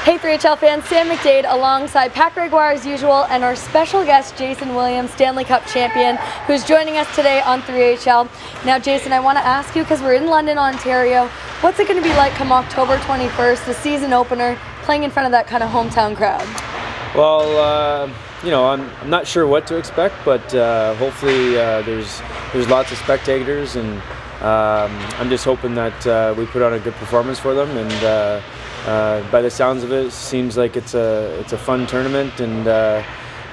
Hey 3HL fans, Sam McDaid alongside Pat Gregoire as usual and our special guest Jason Williams, Stanley Cup champion, who's joining us today on 3HL. Now Jason, I want to ask you, because we're in London, Ontario, what's it going to be like come October 21st, the season opener, playing in front of that kind of hometown crowd? Well, you know, I'm not sure what to expect, but hopefully there's lots of spectators, and I'm just hoping that we put on a good performance for them. And by the sounds of it, seems like it's a fun tournament, and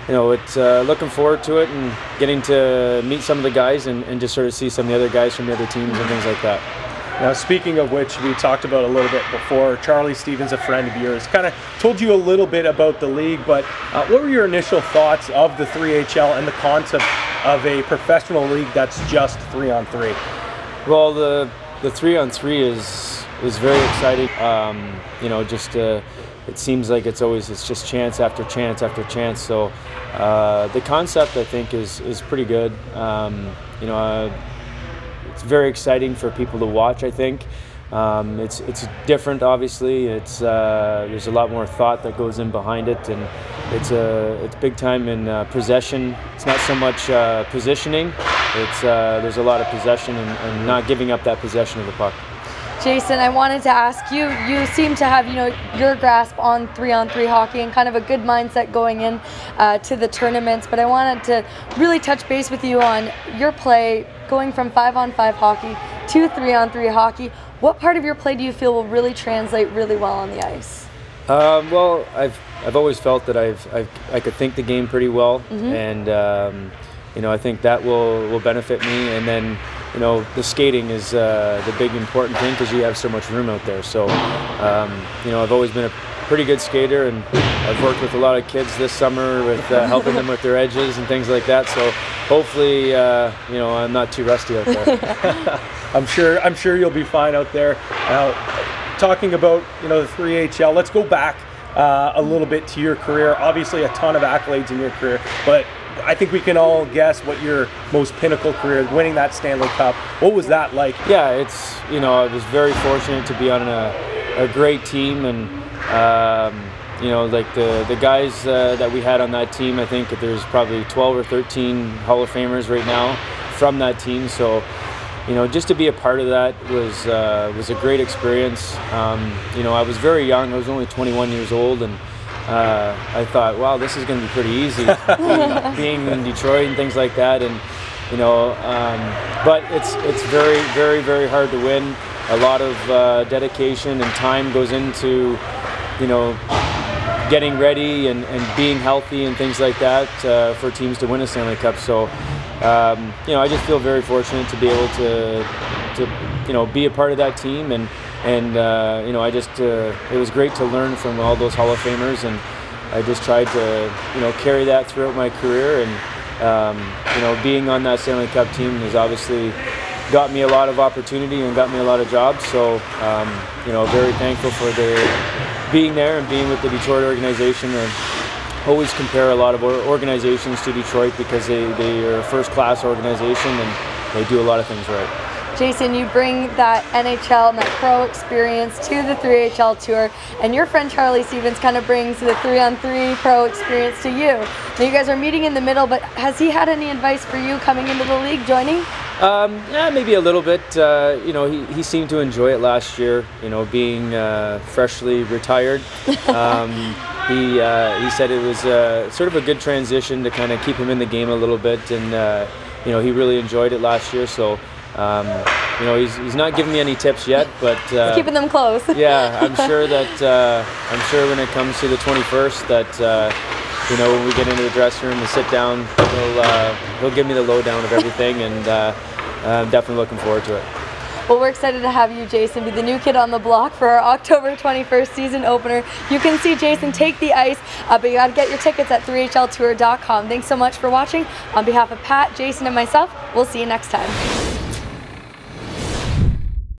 you know, it's looking forward to it and getting to meet some of the guys and just sort of see some of the other guys from the other teams and things like that. Now, speaking of which, we talked about a little bit before, Charlie Stevens, a friend of yours, kind of told you a little bit about the league, but what were your initial thoughts of the 3HL and the concept of a professional league that's just 3-on-3? Well, the 3-on-3 is very exciting. You know, just it seems like it's just chance after chance after chance. So the concept, I think, is pretty good. You know, it's very exciting for people to watch, I think. It's different, obviously. There's a lot more thought that goes in behind it, and it's big time in possession. It's not so much positioning. There's a lot of possession and not giving up that possession of the puck. Jason, I wanted to ask you, you seem to have, you know, your grasp on 3-on-3 hockey and kind of a good mindset going in to the tournaments, but I wanted to really touch base with you on your play going from 5-on-5 hockey to 3-on-3 hockey. What part of your play do you feel will really translate really well on the ice? Well, I've always felt that I could think the game pretty well, and you know, I think that will benefit me. And then, you know, the skating is the big important thing because you have so much room out there. So, you know, I've always been a pretty good skater, and I've worked with a lot of kids this summer with helping them with their edges and things like that. So hopefully, you know, I'm not too rusty out there. I'm sure you'll be fine out there. Now, talking about, you know, the 3HL, let's go back a little bit to your career. Obviously, a ton of accolades in your career, but I think we can all guess what your most pinnacle career, winning that Stanley Cup. What was that like? Yeah, you know, I was very fortunate to be on a great team, and you know, like the guys that we had on that team, I think there's probably 12 or 13 Hall of Famers right now from that team. So, you know, just to be a part of that was a great experience. You know, I was very young. I was only 21 years old, and I thought, wow, this is going to be pretty easy, being in Detroit and things like that. And you know, but it's very, very, very hard to win. A lot of dedication and time goes into, you know, getting ready and being healthy and things like that for teams to win a Stanley Cup. So, you know, I just feel very fortunate to be able to you know, be a part of that team, and you know, it was great to learn from all those Hall of Famers, and I just tried to, you know, carry that throughout my career. And you know, being on that Stanley Cup team has obviously got me a lot of opportunity and got me a lot of jobs. So you know, very thankful for being there and being with the Detroit organization. I always compare a lot of organizations to Detroit because they are a first-class organization and they do a lot of things right. Jason, you bring that NHL and that pro experience to the 3HL tour, and your friend Charlie Stevens kind of brings the 3-on-3 pro experience to you. Now you guys are meeting in the middle, but has he had any advice for you coming into the league, joining? Yeah, maybe a little bit. You know, he seemed to enjoy it last year, you know, being freshly retired. He said it was sort of a good transition to kind of keep him in the game a little bit, and you know, he really enjoyed it last year. So, you know, he's not giving me any tips yet, but he's keeping them close. Yeah, I'm sure when it comes to the 21st that you know, when we get into the dressing room and sit down, he'll give me the lowdown of everything, and I'm definitely looking forward to it. Well, we're excited to have you, Jason, be the new kid on the block for our October 21st season opener. You can see Jason take the ice, but you got to get your tickets at 3HLtour.com. Thanks so much for watching. On behalf of Pat, Jason, and myself, we'll see you next time.